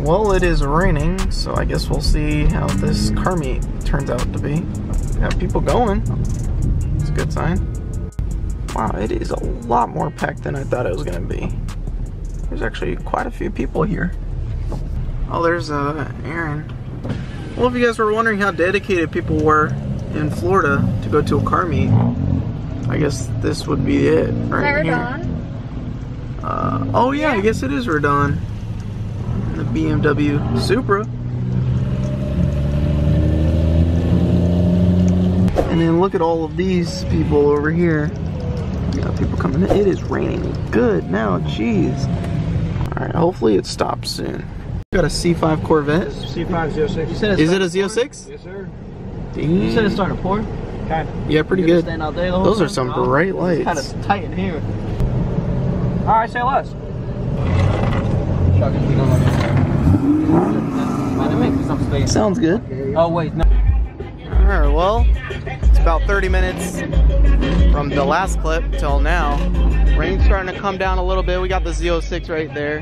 Alright, well, it is raining, so I guess we'll see how this car meet turns out to be. We have people going. It's a good sign. Wow, it is a lot more packed than I thought it was going to be. There's actually quite a few people here. Oh, there's Aaron. Well, if you guys were wondering how dedicated people were in Florida to go to a car meet, I guess this would be it right here. Oh yeah, I guess it is Rodon. The BMW Supra. And then look at all of these people over here. We got people coming in. It is raining good now, jeez. Alright, hopefully it stops soon. Got a C5 Corvette. C5 Z06. You said is it a Z06? Yes, sir. Dang. You said it's starting to pour? Kind of. Yeah, pretty good. Out there Those are some bright lights. It's kind of tight in here. Alright, say less. Sounds good. Oh, wait, no. Alright, well, it's about 30 minutes from the last clip till now. Rain's starting to come down a little bit. We got the Z06 right there.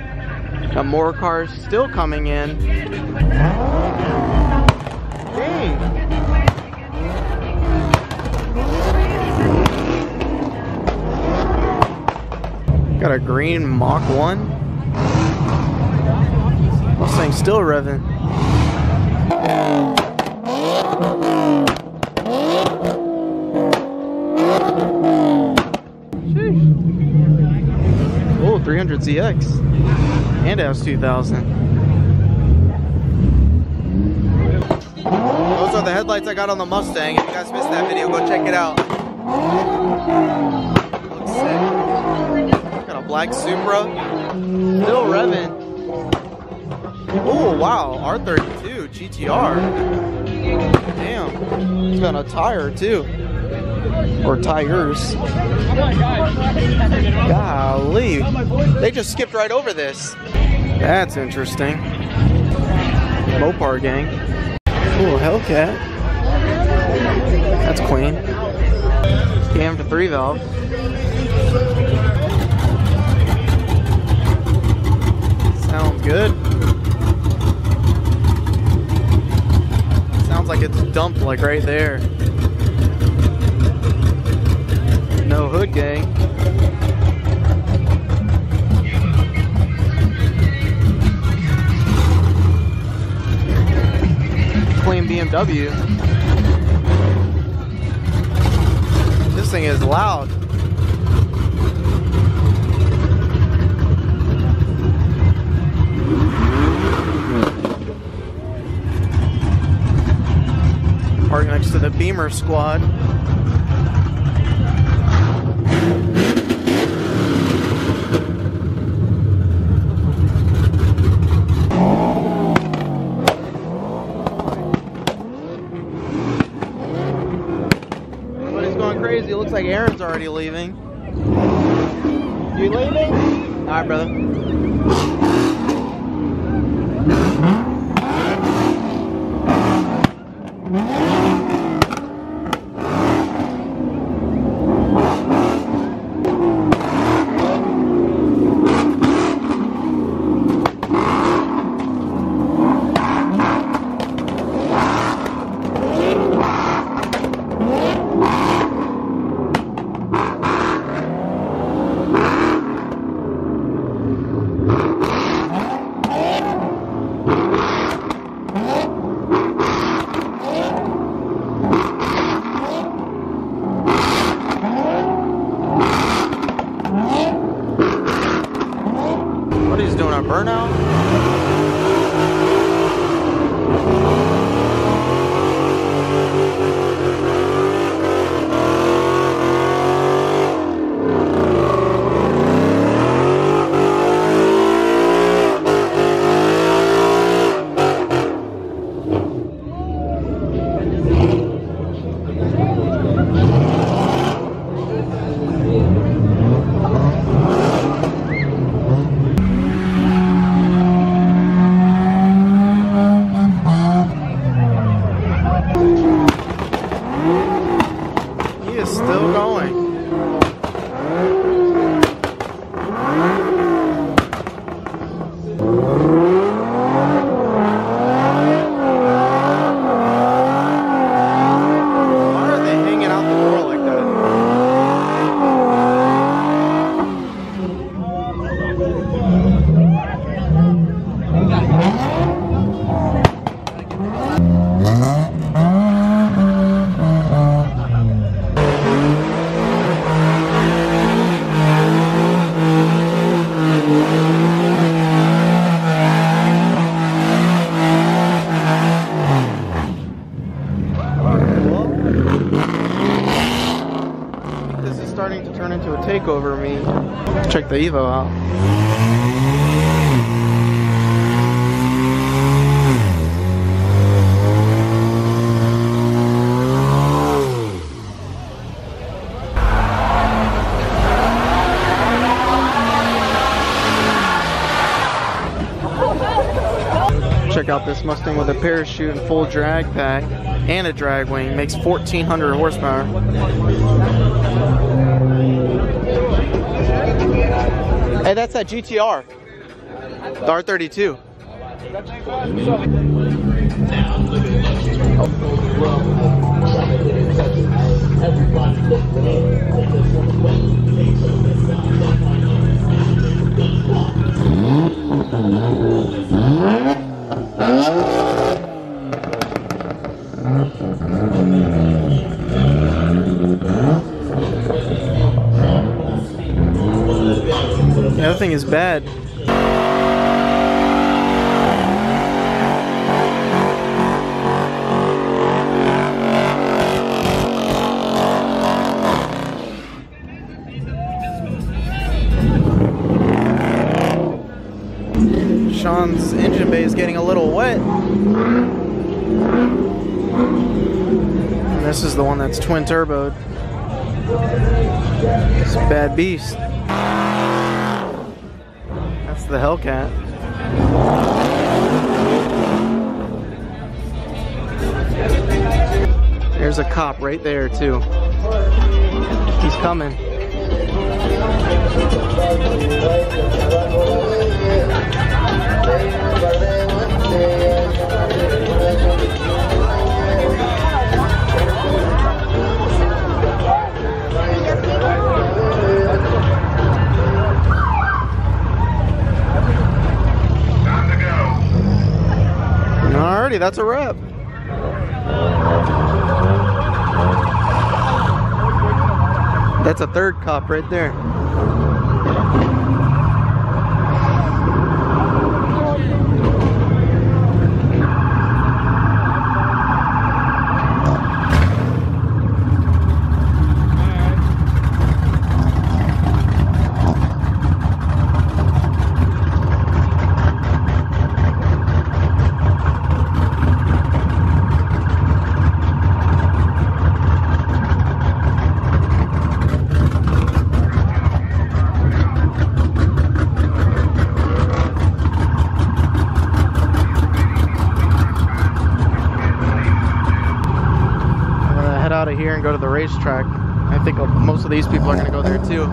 Got more cars still coming in. Dang. Got a green Mach 1. Mustang still revving. Oh, 300ZX. And it has 2000. Those are the headlights I got on the Mustang. If you guys missed that video, go check it out. Looks sick. Got a black Supra. Still revving. Oh wow, R32 GTR. Damn. It's got a tire too. Or tires. Golly. They just skipped right over this. That's interesting. Mopar gang. Ooh, Hellcat. That's clean. Cam to 3-valve. Sounds good. Sounds like it's dumped like right there. No hood gang. Clean BMW. This thing is loud. Parked next to the Beamer squad. Everybody's going crazy. It looks like Aaron's already leaving. You leaving? All right, brother. Burnout. This is starting to turn into a takeover meet. Check the Evo out. Check out this Mustang with a parachute and full drag pack and a drag wing. Makes 1,400 horsepower. Hey, that's that GTR. The R32. The other thing is bad. Sean's engine bay is getting a little wet. And this is the one that's twin turboed. It's a bad beast. That's the Hellcat. There's a cop right there too. He's coming. Alrighty, that's a wrap. That's a third cop right there. Out of here and go to the racetrack. I think most of these people are going to go there too.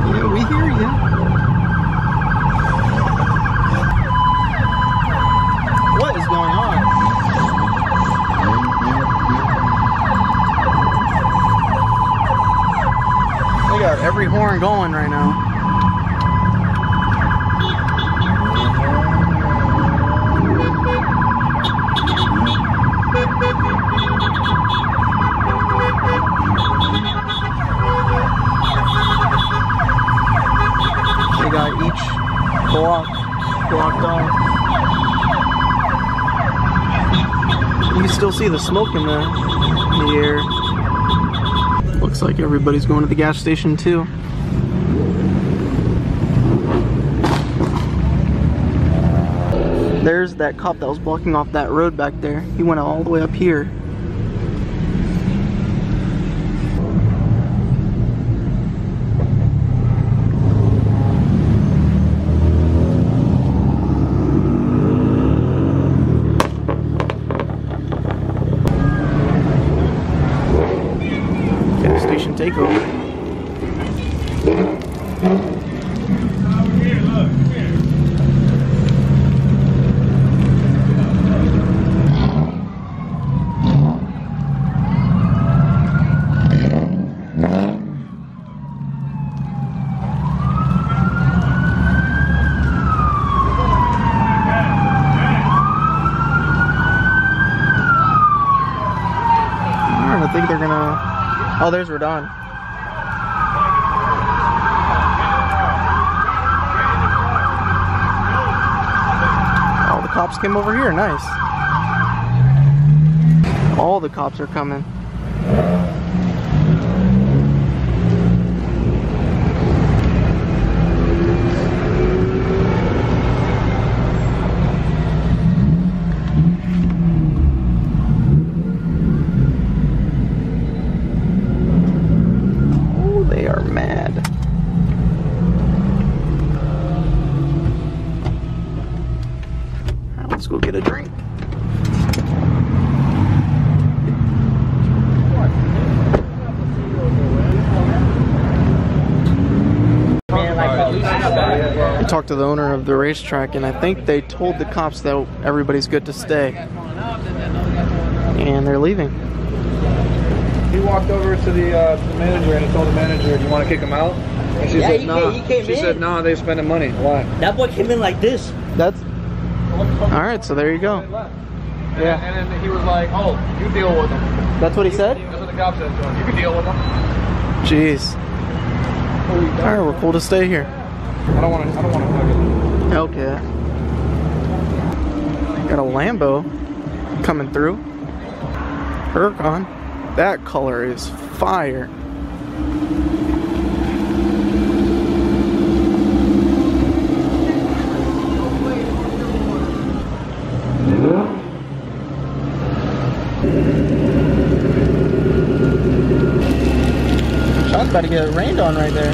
Yeah, we hear you. What is going on? We got every horn going right now. They got each blocked off. You can still see the smoke in the air. Looks like everybody's going to the gas station too. There's that cop that was blocking off that road back there. He went all the way up here. Gas station takeover. Oh, there's Radon. Oh, the cops came over here. Nice. All the cops are coming. They are mad. Right, let's go get a drink. I talked to the owner of the racetrack, and I think they told the cops that everybody's good to stay. And they're leaving. He walked over to the manager and he told the manager, "Do you want to kick him out?" And she said, "No." She said, "No, they're spending money." Why? That boy came in like this. That's all right. So there you go. Yeah. And then he was like, "Oh, you deal with them." That's what he said. That's what the cop said to him. You can deal with them. Jeez. All right, we're cool to stay here. I don't want to hug it. Okay. Got a Lambo coming through. Huracan. That color is fire. Sean's about to get rained on right there.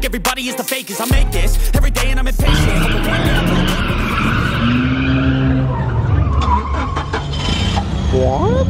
Everybody is the fakest. I make this every day and I'm impatient. What?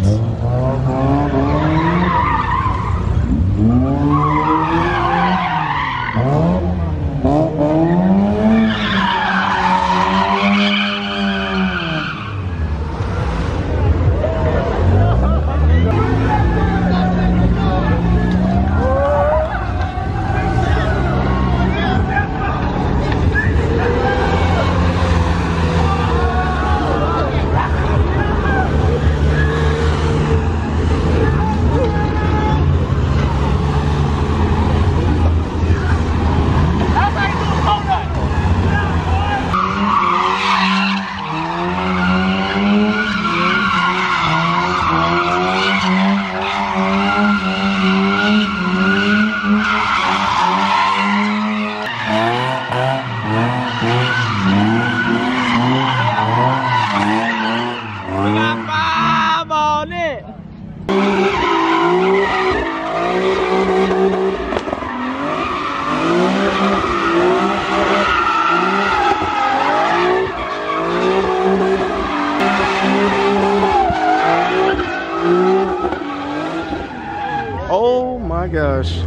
Oh my gosh.